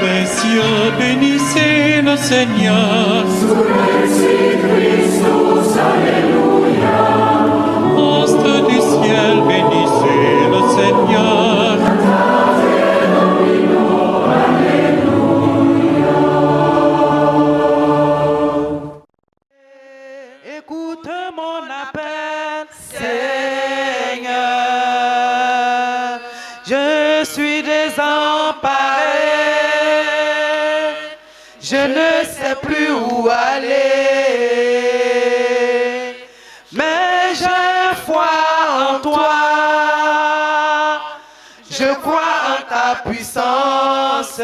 précieux, bénissez le Seigneur. Astres du ciel, bénissez le Seigneur. Écoute mon appel, Seigneur. Je suis désemparé. Je ne sais plus où aller. Mais j'ai foi en toi. Je crois en ta puissance.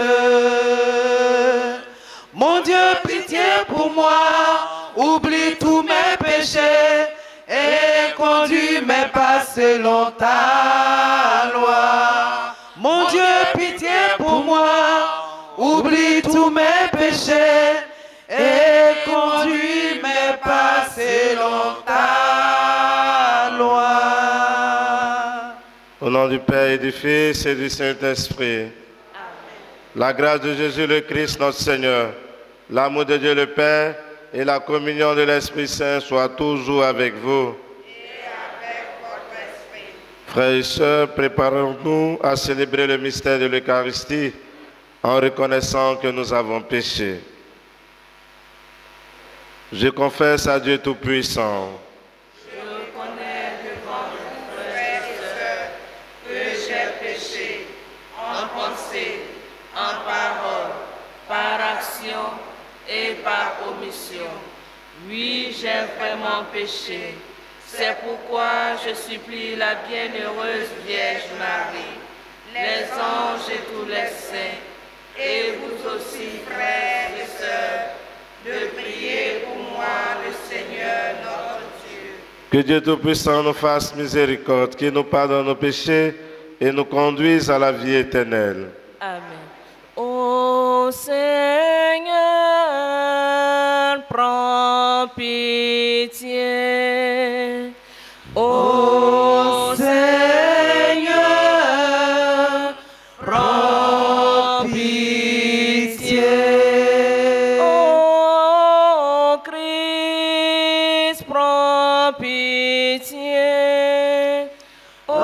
Mon Dieu, pitié pour moi. Oublie tous mes péchés et conduis mes pas selon ta loi. Mon Dieu, pitié pour moi. Oublie tous mes péchés et conduis mes pas selon ta loi. Au nom du Père et du Fils et du Saint-Esprit. La grâce de Jésus le Christ, notre Seigneur, l'amour de Dieu le Père et la communion de l'Esprit Saint soient toujours avec vous. Et avec votre esprit. Frères et sœurs, préparons-nous à célébrer le mystère de l'Eucharistie en reconnaissant que nous avons péché. Je confesse à Dieu Tout-Puissant. Je reconnais devant vous, frères et sœurs, que j'ai péché en pensée, en parole, par action et par omission. Oui, j'ai vraiment péché. C'est pourquoi je supplie la bienheureuse Vierge Marie, les anges et tous les saints, et vous aussi, frères et sœurs, de prier pour moi, le Seigneur notre Dieu. Que Dieu Tout-Puissant nous fasse miséricorde, qu'il nous pardonne nos péchés et nous conduise à la vie éternelle. Amen. Ô Seigneur, prends pitié. Ô Seigneur, prends pitié. Ô Christ, prends pitié. Ô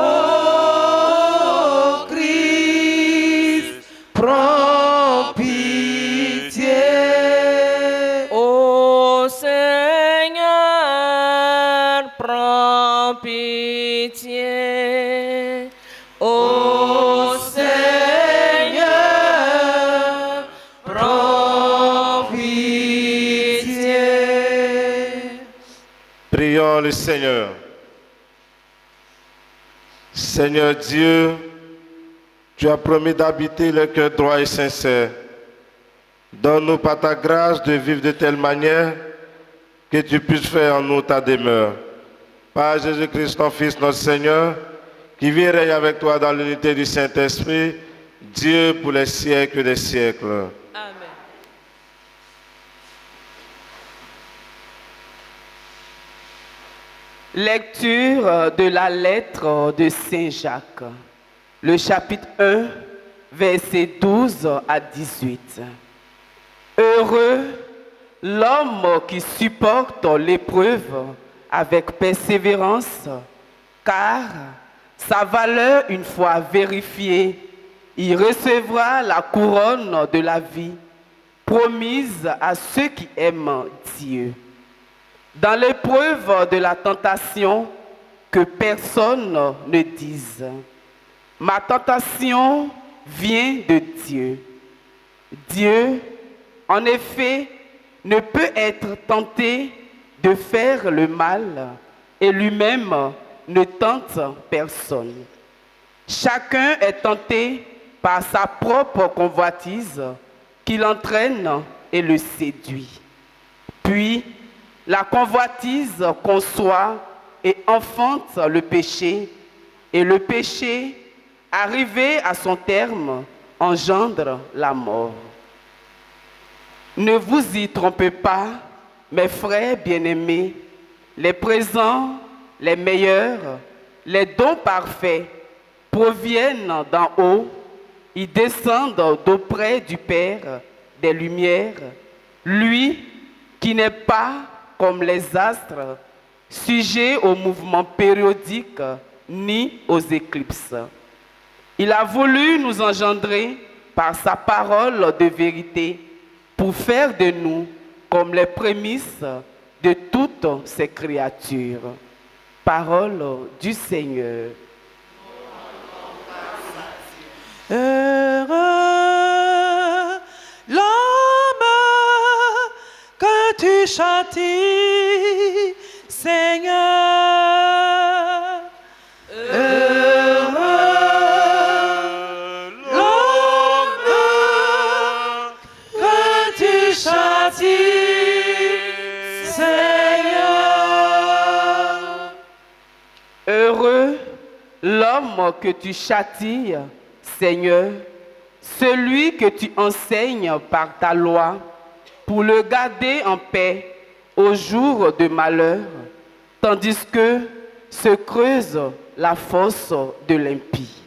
Christ, prends pitié. Ô Seigneur, prends pitié. Ô Seigneur, prends pitié. Prions le Seigneur. Seigneur Dieu, tu as promis d'habiter le cœur droit et sincère. Donne-nous par ta grâce de vivre de telle manière que tu puisses faire en nous ta demeure. Par Jésus-Christ, ton Fils, notre Seigneur, qui vit et règne avec toi dans l'unité du Saint-Esprit, Dieu pour les siècles des siècles. Amen. Lecture de la lettre de Saint Jacques, le chapitre 1, versets 12 à 18. Heureux l'homme qui supporte l'épreuve avec persévérance, car sa valeur une fois vérifiée, il recevra la couronne de la vie promise à ceux qui aiment Dieu. Dans l'épreuve de la tentation, que personne ne dise « Ma tentation vient de Dieu ». Dieu, en effet, ne peut être tenté de faire le mal et lui-même ne tente personne. Chacun est tenté par sa propre convoitise qui l'entraîne et le séduit. Puis, la convoitise conçoit et enfante le péché, et le péché, arrivé à son terme, engendre la mort. Ne vous y trompez pas, mes frères bien-aimés, les présents, les meilleurs, les dons parfaits proviennent d'en haut, ils descendent d'auprès du Père des Lumières, lui qui n'est pas comme les astres, sujet au mouvement périodique ni aux éclipses. Il a voulu nous engendrer par sa parole de vérité pour faire de nous comme les prémices de toutes ses créatures. Parole du Seigneur. Heureux l'homme que tu châties, Seigneur. Heureux l'homme que tu châties, Seigneur. Heureux l'homme que tu châties, Seigneur, celui que tu enseignes par ta loi, pour le garder en paix au jour de malheur, tandis que se creuse la fosse de l'impie.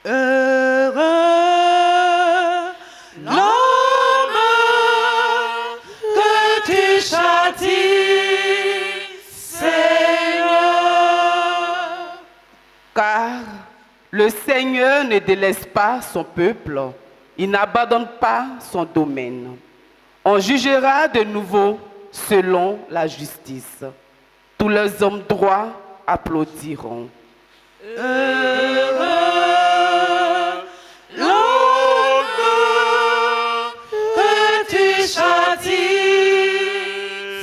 Heureux l'homme que tu châties, Seigneur. Car le Seigneur ne délaisse pas son peuple, il n'abandonne pas son domaine. On jugera de nouveau selon la justice. Tous les hommes droits applaudiront. Heureux l'homme que tu châties,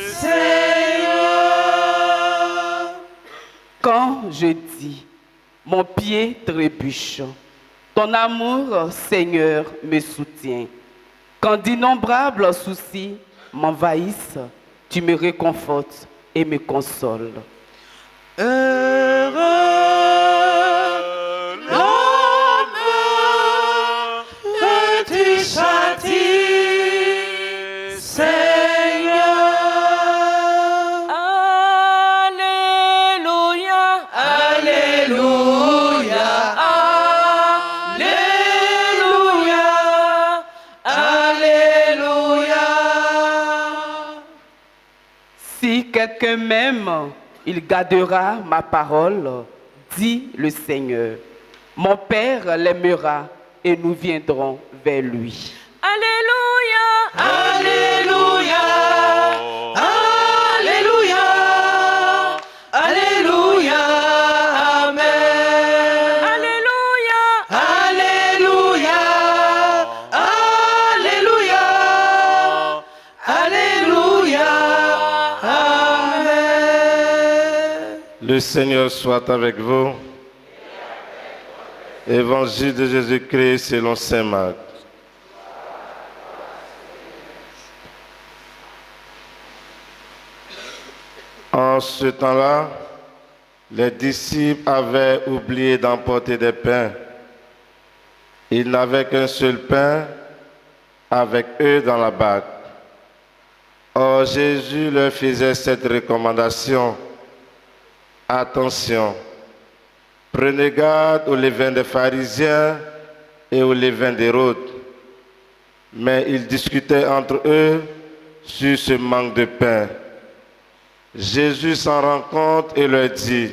Seigneur. Quand je dis, mon pied trébuche, ton amour, Seigneur, me soutient. Quand d'innombrables soucis m'envahissent, tu me réconfortes et me consoles. Heureux l'homme que tu châties, Seigneur. Alléluia, Alléluia, Alléluia, Alléluia. Si quelqu'un m'aime, il gardera ma parole, dit le Seigneur. Mon Père l'aimera et nous viendrons vers lui. Alléluia, Alléluia, Alléluia, Alléluia, Amen. Alléluia, Alléluia, Alléluia, Alléluia, Amen. Le Seigneur soit avec vous. Évangile de Jésus-Christ selon saint Marc. En ce temps-là, les disciples avaient oublié d'emporter des pains. Ils n'avaient qu'un seul pain avec eux dans la barque. Or, Jésus leur faisait cette recommandation. Attention, prenez garde au levain des pharisiens et au levain d'Hérode. Mais ils discutaient entre eux sur ce manque de pain. Jésus s'en rend compte et leur dit,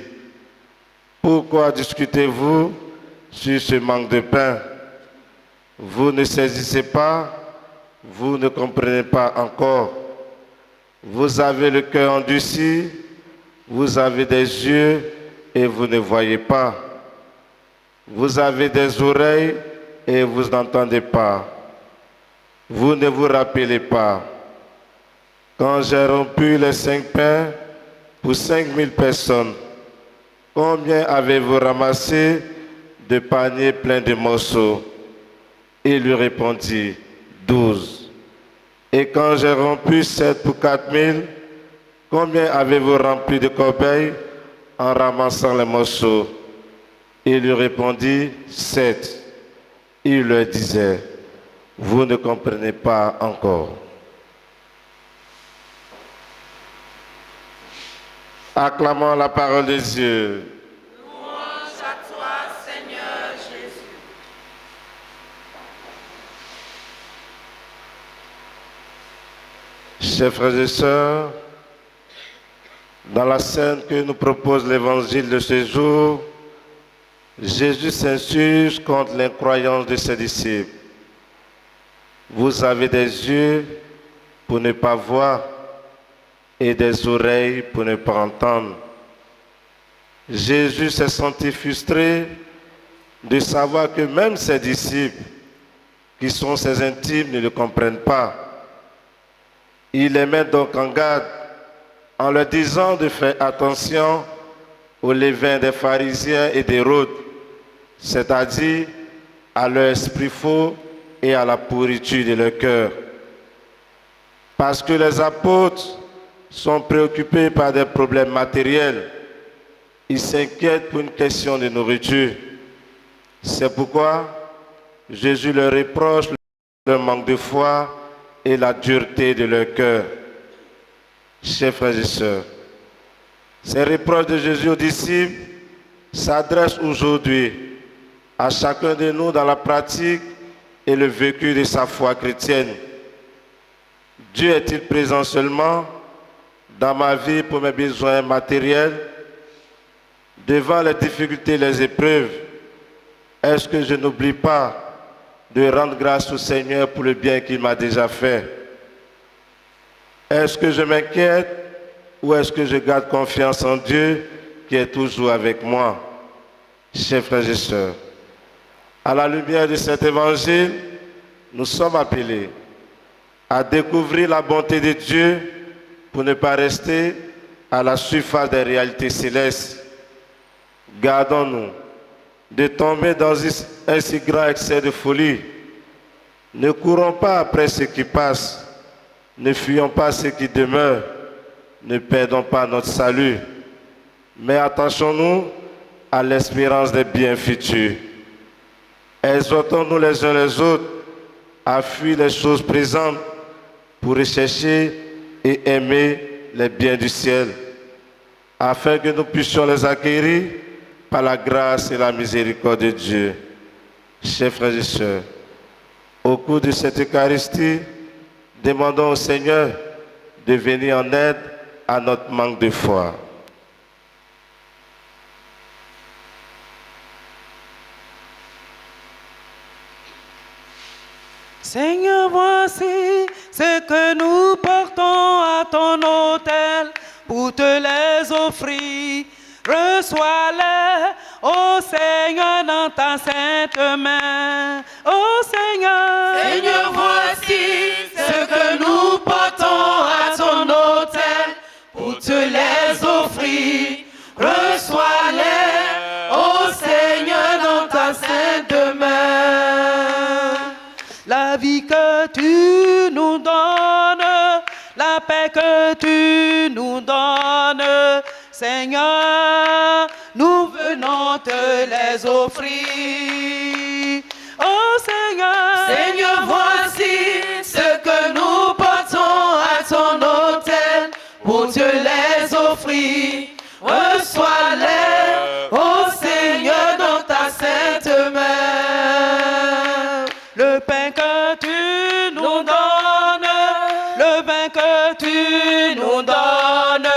« Pourquoi discutez-vous sur ce manque de pain? Vous ne saisissez pas, vous ne comprenez pas encore. Vous avez le cœur endurci, vous avez des yeux et vous ne voyez pas. Vous avez des oreilles et vous n'entendez pas. Vous ne vous rappelez pas. Quand j'ai rompu les 5 pains pour 5000 personnes, combien avez-vous ramassé de paniers pleins de morceaux? Il lui répondit, 12. Et quand j'ai rompu 7 pour 4000, combien avez-vous rempli de corbeilles en ramassant les morceaux? Il lui répondit, 7. Il leur disait, vous ne comprenez pas encore. Acclamons la parole de Dieu. louange à toi, Seigneur Jésus. Chers frères et sœurs, dans la scène que nous propose l'évangile de ce jour, Jésus s'insurge contre l'incroyance de ses disciples. Vous avez des yeux pour ne pas voir et des oreilles pour ne pas entendre. Jésus s'est senti frustré de savoir que même ses disciples, qui sont ses intimes, ne le comprennent pas. Il les met donc en garde en leur disant de faire attention au levain des pharisiens et d'Hérode, c'est-à-dire à leur esprit faux et à la pourriture de leur cœur. Parce que les apôtres sont préoccupés par des problèmes matériels, ils s'inquiètent pour une question de nourriture. C'est pourquoi Jésus leur reproche leur manque de foi et la dureté de leur cœur. Chers frères et sœurs, ces reproches de Jésus aux disciples s'adressent aujourd'hui à chacun de nous dans la pratique et le vécu de sa foi chrétienne. Dieu est-il présent seulement dans ma vie pour mes besoins matériels? Devant les difficultés et les épreuves, est-ce que je n'oublie pas de rendre grâce au Seigneur pour le bien qu'il m'a déjà fait? Est-ce que je m'inquiète ou est-ce que je garde confiance en Dieu qui est toujours avec moi? Chers frères et sœurs, à la lumière de cet évangile, nous sommes appelés à découvrir la bonté de Dieu pour ne pas rester à la surface des réalités célestes. Gardons-nous de tomber dans un si grand excès de folie. Ne courons pas après ce qui passe, ne fuyons pas ce qui demeure, ne perdons pas notre salut, mais attachons-nous à l'espérance des biens futurs. Exhortons-nous les uns les autres à fuir les choses présentes pour rechercher et aimer les biens du ciel, afin que nous puissions les acquérir par la grâce et la miséricorde de Dieu. Chers frères et sœurs, au cours de cette Eucharistie, demandons au Seigneur de venir en aide à notre manque de foi. Seigneur, voici ce que nous portons à ton autel pour te les offrir. Reçois-les, ô Seigneur, dans ta sainte main. Ô Seigneur, Seigneur, voici ce que nous portons à ton autel pour te les offrir. Reçois-les, ô Seigneur, dans ta sainte main. la vie que tu nous donnes, la paix que tu nous donnes, Seigneur, nous venons te les offrir. Oh Seigneur, Seigneur, voici ce que nous portons à ton autel pour te les offrir. Reçois-les, ô Seigneur, dans ta sainte main. le pain que tu nous donnes, le vin que tu nous donnes,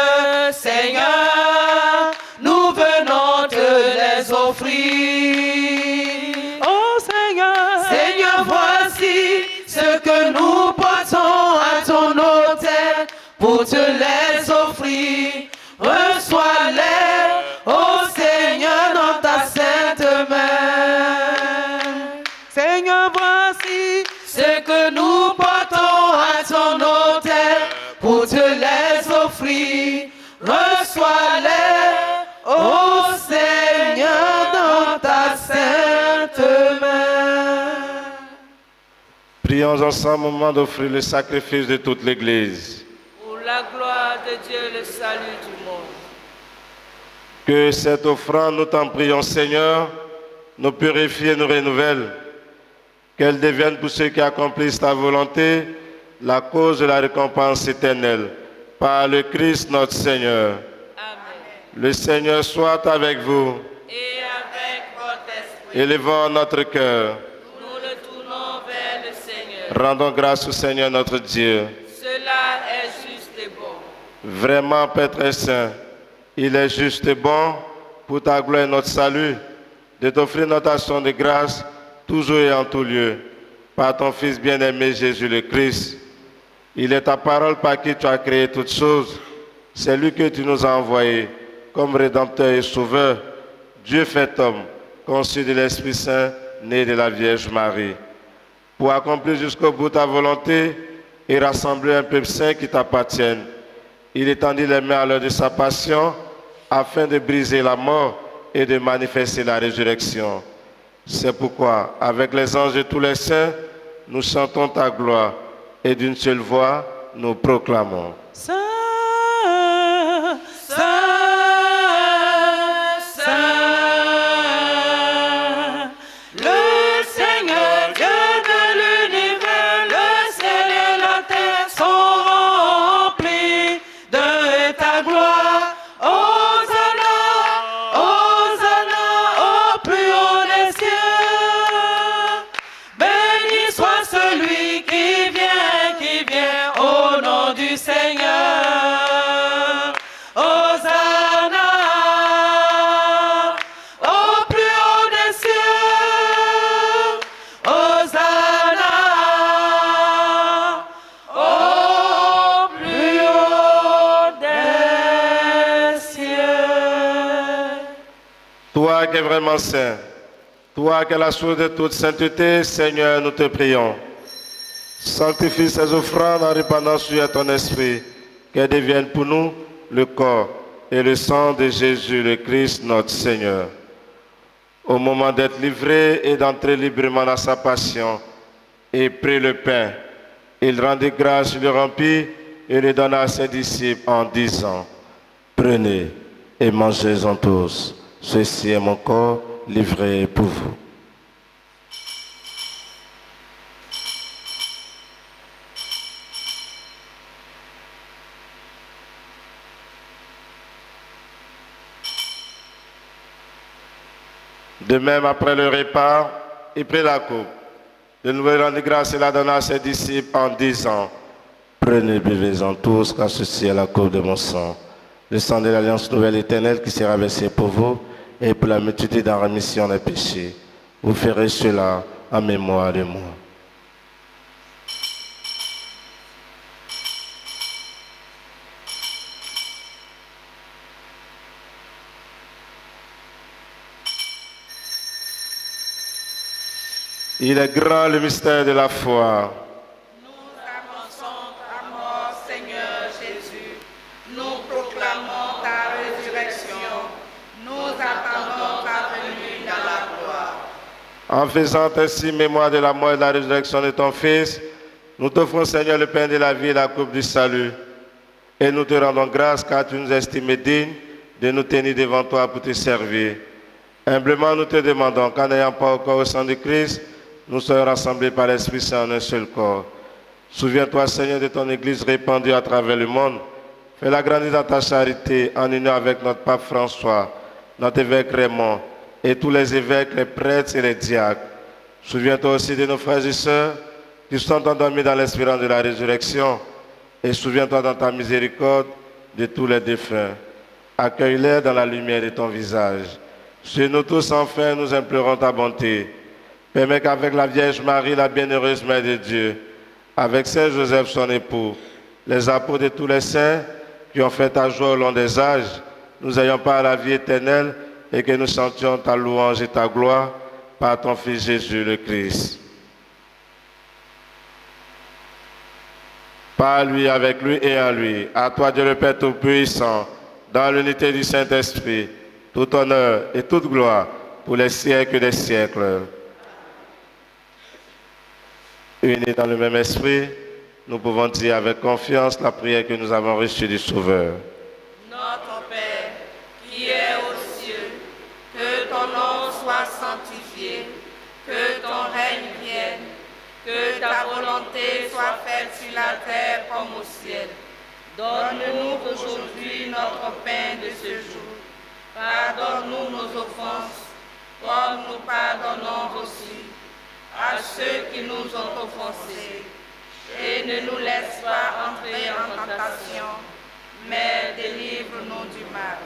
Seigneur, nous venons te les offrir. oh Seigneur, Seigneur, voici ce que nous portons à ton autel pour te les offrir. Reçois-les, ô Seigneur, dans ta sainte main. Seigneur, voici Ce que nous portons à ton autel pour te les offrir. Reçois-les, ô Seigneur, dans ta sainte main. Prions ensemble au moment d'offrir le sacrifice de toute l'Église. Pour la gloire de Dieu, le salut du monde. Que cette offrande, nous t'en prions Seigneur, nous purifie et nous renouvelle. Qu'elle devienne pour ceux qui accomplissent ta volonté la cause de la récompense éternelle. Par le Christ notre Seigneur. Amen. Le Seigneur soit avec vous. Et avec votre esprit, Élevons notre cœur. nous le tournons vers le Seigneur. Rendons grâce au Seigneur notre Dieu. Cela est Vraiment, Père très saint, il est juste et bon pour ta gloire et notre salut de t'offrir notre action de grâce toujours et en tout lieu par ton Fils bien-aimé Jésus le Christ. Il est ta parole par qui tu as créé toutes choses. C'est lui que tu nous as envoyé comme Rédempteur et Sauveur, Dieu fait homme, conçu de l'Esprit Saint, né de la Vierge Marie, pour accomplir jusqu'au bout ta volonté et rassembler un peuple saint qui t'appartienne. Il étendit les mains à l'heure de sa passion afin de briser la mort et de manifester la résurrection. C'est pourquoi, avec les anges et tous les saints, nous chantons ta gloire et d'une seule voix, nous proclamons. Saint, Saint, Saint, le Seigneur Dieu de l'univers, le ciel et la terre sont remplis de ta gloire. Hosanna, Hosanna, au plus haut des cieux. Béni soit celui qui vient au nom du Seigneur. Hosanna, au plus haut des cieux. Hosanna, au plus haut des cieux. Toi qui es vraiment saint, toi qui es la source de toute sainteté, Seigneur, nous te prions. Sanctifie ces offrandes en répandant sur ton esprit, qu'elles deviennent pour nous le corps et le sang de Jésus le Christ, notre Seigneur. Au moment d'être livré et d'entrer librement dans sa passion, il prit le pain, il rendit grâce, il le rompit et le donna à ses disciples en disant, prenez et mangez-en tous, ceci est mon corps livré pour vous. De même, après le repas, il prit la coupe. De nouveau, il rendit grâce et la donna à ses disciples en disant, prenez, buvez-en tous, car ceci est la coupe de mon sang, le sang de l'alliance nouvelle éternelle qui sera versé pour vous et pour la multitude en rémission des péchés. Vous ferez cela en mémoire de moi. Il est grand le mystère de la foi. Nous avançons ta mort, Seigneur Jésus. Nous proclamons ta résurrection. Nous attendons ta venue dans la gloire. En faisant ainsi mémoire de la mort et de la résurrection de ton Fils, nous t'offrons, Seigneur, le pain de la vie et la coupe du salut. Et nous te rendons grâce car tu nous estimes dignes de nous tenir devant toi pour te servir. Humblement, nous te demandons qu'en n'ayant pas au corps au sang de Christ, nous soyons rassemblés par l'Esprit Saint en un seul corps. Souviens-toi, Seigneur, de ton Église répandue à travers le monde. Fais-la grandir dans ta charité en union avec notre pape François, notre évêque Raymond et tous les évêques, les prêtres et les diacres. Souviens-toi aussi de nos frères et sœurs qui sont endormis dans l'espérance de la résurrection. Et souviens-toi dans ta miséricorde de tous les défunts. Accueille-les dans la lumière de ton visage. Sur nous tous, enfin, nous implorons ta bonté. Permets qu'avec la Vierge Marie, la bienheureuse Mère de Dieu, avec Saint Joseph, son époux, les apôtres de tous les saints qui ont fait ta joie au long des âges, nous ayons part à la vie éternelle et que nous chantions ta louange et ta gloire par ton Fils Jésus le Christ. Par lui, avec lui et en lui, à toi Dieu le Père Tout-Puissant, dans l'unité du Saint-Esprit, tout honneur et toute gloire pour les siècles des siècles. Unis dans le même esprit, nous pouvons dire avec confiance la prière que nous avons reçue du Sauveur. Notre Père, qui es aux cieux, que ton nom soit sanctifié, que ton règne vienne, que ta volonté soit faite sur la terre comme au ciel. Donne-nous aujourd'hui notre pain de ce jour. Pardonne-nous nos offenses, comme nous pardonnons aussi à ceux qui nous ont offensés. Et ne nous laisse pas entrer en tentation, mais délivre-nous du mal.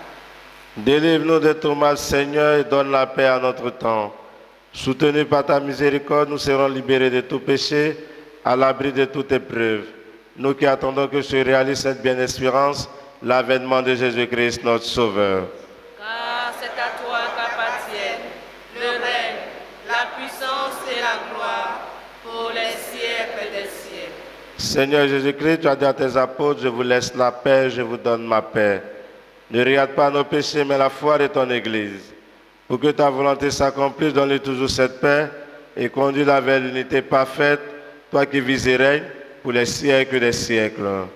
Délivre-nous de tout mal, Seigneur, et donne la paix à notre temps. Soutenus par ta miséricorde, nous serons libérés de tout péché, à l'abri de toute épreuve. Nous qui attendons que se réalise cette bien-espérance, l'avènement de Jésus-Christ, notre Sauveur. Car c'est à toi qu'appartiennent le règne, la puissance et la gloire pour les siècles des siècles. Seigneur Jésus-Christ, tu as dit à tes apôtres, je vous laisse la paix, je vous donne ma paix. Ne regarde pas nos péchés, mais la foi de ton Église. Pour que ta volonté s'accomplisse, donne-lui toujours cette paix et conduis-la vers l'unité parfaite, toi qui vis et règnes pour les siècles des siècles. Amen.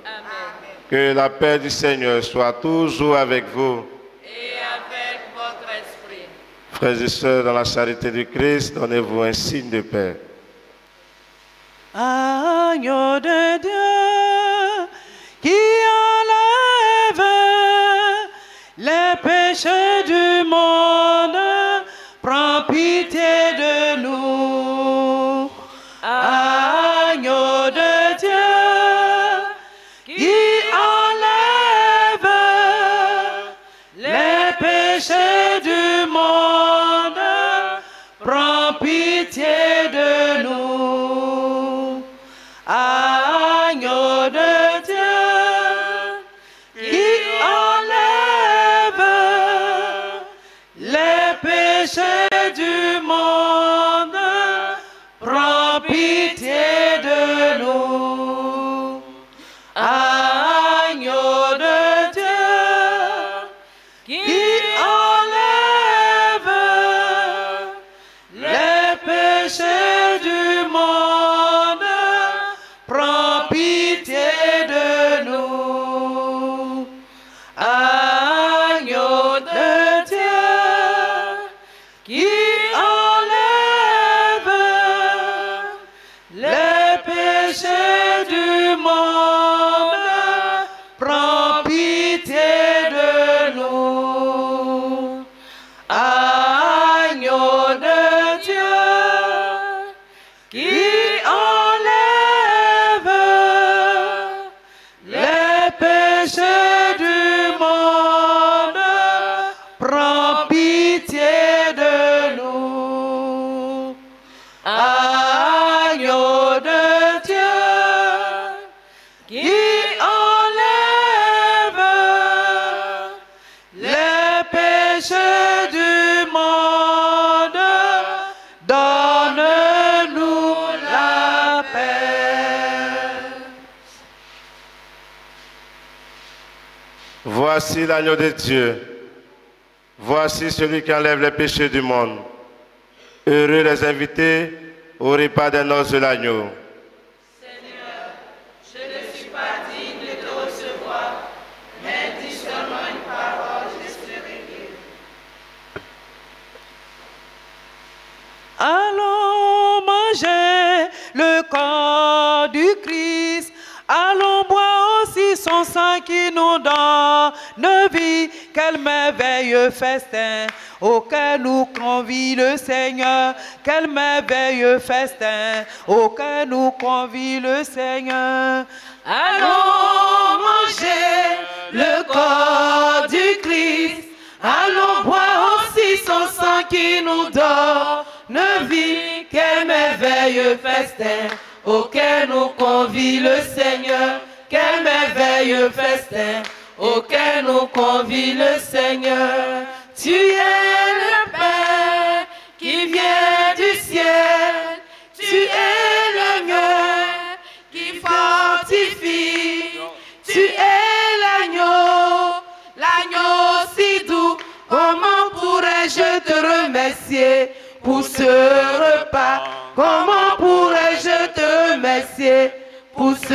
Que la paix du Seigneur soit toujours avec vous. Et avec votre esprit. Frères et sœurs, dans la charité du Christ, donnez-vous un signe de paix. Agneau de Dieu qui enlève les péchés du monde, prends pitié de nous. Agneau de Dieu qui enlève les péchés du monde, prends pitié de nous. Agneau de Dieu qui enlève les péchés du monde, prends pitié de nous. Agneau de Dieu qui enlève les péchés du monde, prends pitié de nous. Agneau de Dieu qui enlève les péchés du monde, prends pitié de nous. Agneau de Dieu qui enlève les péchés du monde, prends pitié de nous. Agneau de Dieu qui enlève les péchés du monde, donne-nous la paix. Voici l'agneau de Dieu. Voici celui qui enlève les péchés du monde. Heureux les invités au repas des noces de l'agneau. Seigneur, je ne suis pas digne de te recevoir, mais dis seulement une parole, je serai guéri. Allons manger le corps du Christ. Allons boire aussi son sang qui nous donne vie. Quel merveilleux festin auquel nous convie le Seigneur. Quel merveilleux festin auquel nous convie le Seigneur. Allons manger le corps du Christ. Allons boire aussi son sang qui nous donne vie. Quel merveilleux festin auquel nous convie le Seigneur. Quel merveilleux festin auquel nous convie le Seigneur. Tu es le pain qui vient du ciel. Tu es l'agneau qui fortifie. Tu es l'agneau, l'agneau si doux. Comment pourrais-je te remercier pour ce repas? Comment pourrais-je te remercier pour ce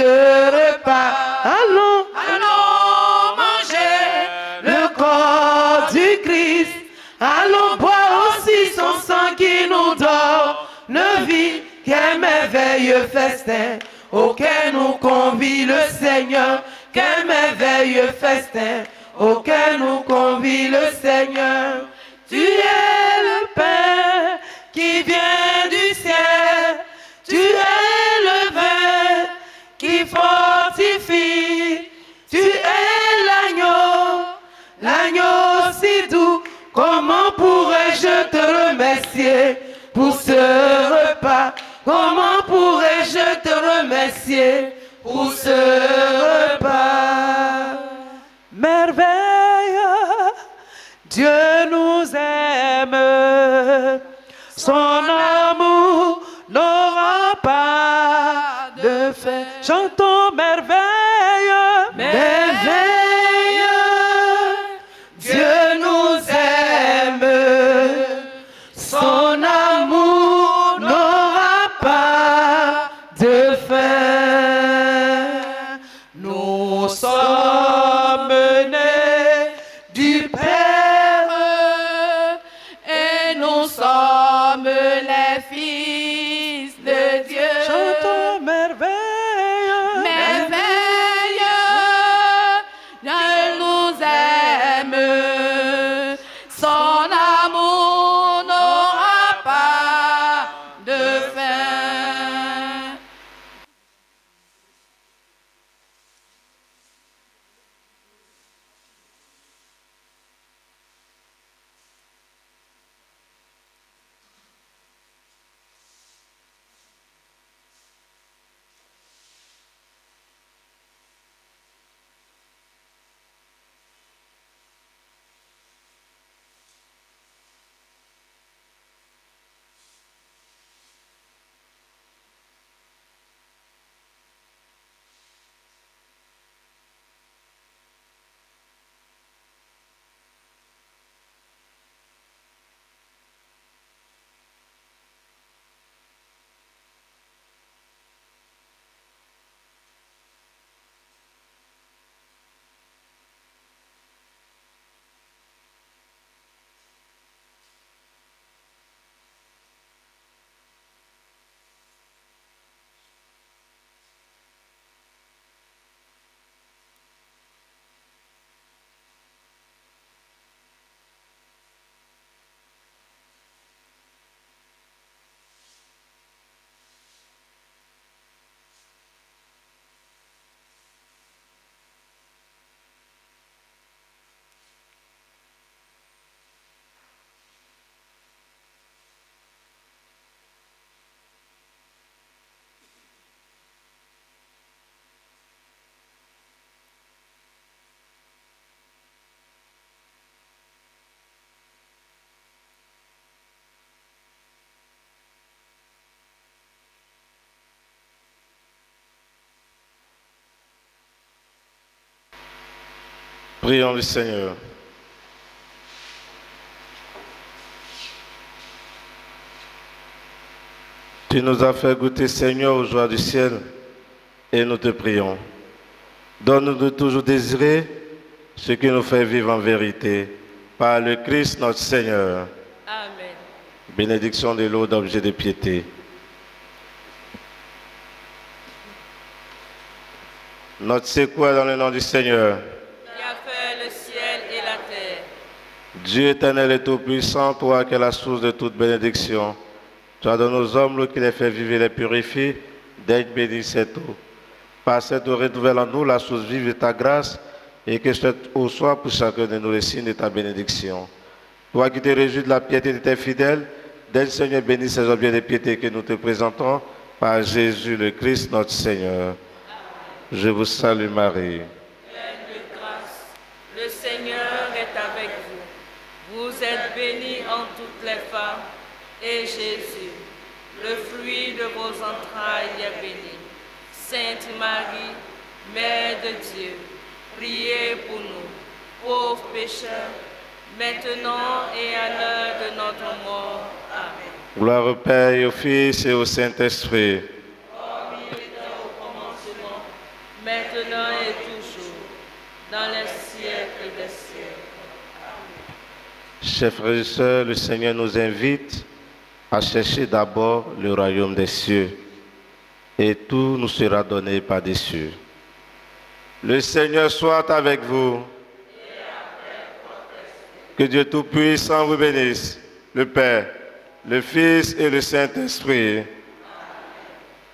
repas? Allons, allons manger le corps du Christ. Allons boire aussi son sang qui nous donne vie. Quel merveilleux festin auquel nous convie le Seigneur. Quel merveilleux festin auquel nous convie le Seigneur. Tu es le pain qui vient du ciel. Tu es le vin qui fortifie. Tu es pour ce repas. Comment pourrais-je te remercier pour ce repas? Merveille, Dieu nous aime, son amour n'aura pas de fin. Chantons merveille, Merveille, Dieu nous aime, son amour n'aura pas de fin. Nous sommes nés du Père et nous sommes les fils de Dieu. chantons merveille. Merveille, Dieu nous aime, son amour n'aura pas de fin. Prions le Seigneur. Tu nous as fait goûter, Seigneur, aux joies du ciel, et nous te prions. Donne-nous de toujours désirer ce qui nous fait vivre en vérité, par le Christ notre Seigneur. Amen. Bénédiction de l'eau d'objet de piété. Notre secours est dans le nom du Seigneur. Qui a fait le ciel et la terre. Dieu éternel et tout-puissant, toi qui es la source de toute bénédiction, tu as donné aux hommes l'eau qui les fait vivre et les purifie, d'être béni cette eau. Par cette eau, renouvelle en nous la source vive de ta grâce, et que cette eau soit pour chacun de nous le signe de ta bénédiction. Toi qui te réjouis de la piété de tes fidèles, donne Seigneur bénis ces objets de piété que nous te présentons par Jésus le Christ notre Seigneur. Je vous salue Marie. Pleine de grâce, le Seigneur est avec vous. Vous êtes bénie en toutes les femmes, et Jésus, le fruit de vos entrailles, est béni. Sainte Marie, Mère de Dieu, priez pour nous, pauvres pécheurs, maintenant et à l'heure de notre mort. Amen. Gloire au Père et au Fils et au Saint-Esprit. Maintenant et toujours, dans les siècles des siècles. Chers frères et sœurs, le Seigneur nous invite à chercher d'abord le royaume des cieux, et tout nous sera donné par-dessus. Le Seigneur soit avec vous. Que Dieu Tout-Puissant vous bénisse, le Père, le Fils et le Saint-Esprit.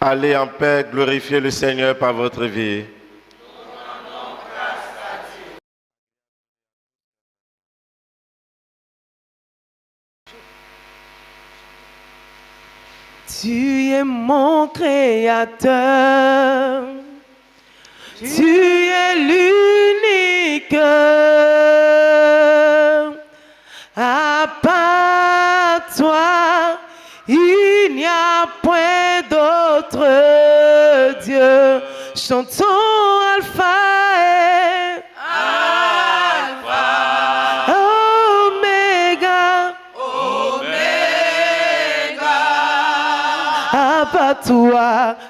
Allez en paix, glorifiez le Seigneur par votre vie. Tu es mon créateur. Tu es l'unique. À part toi, il n'y a point d'autre Dieu. Chantons Alpha et Oméga.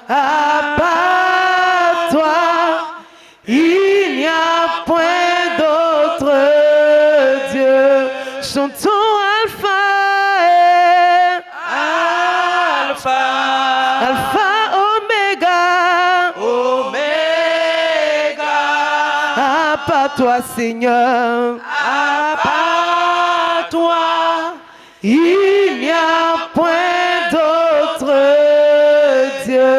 À part toi, il n'y a point d'autre Dieu. Chantons Alpha et Alpha Oméga. À part toi, Seigneur, à part toi, il n'y a point d'autre Dieu.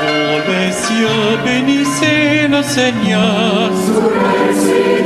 Vous les cieux, bénissez le Seigneur. Sous les cieux,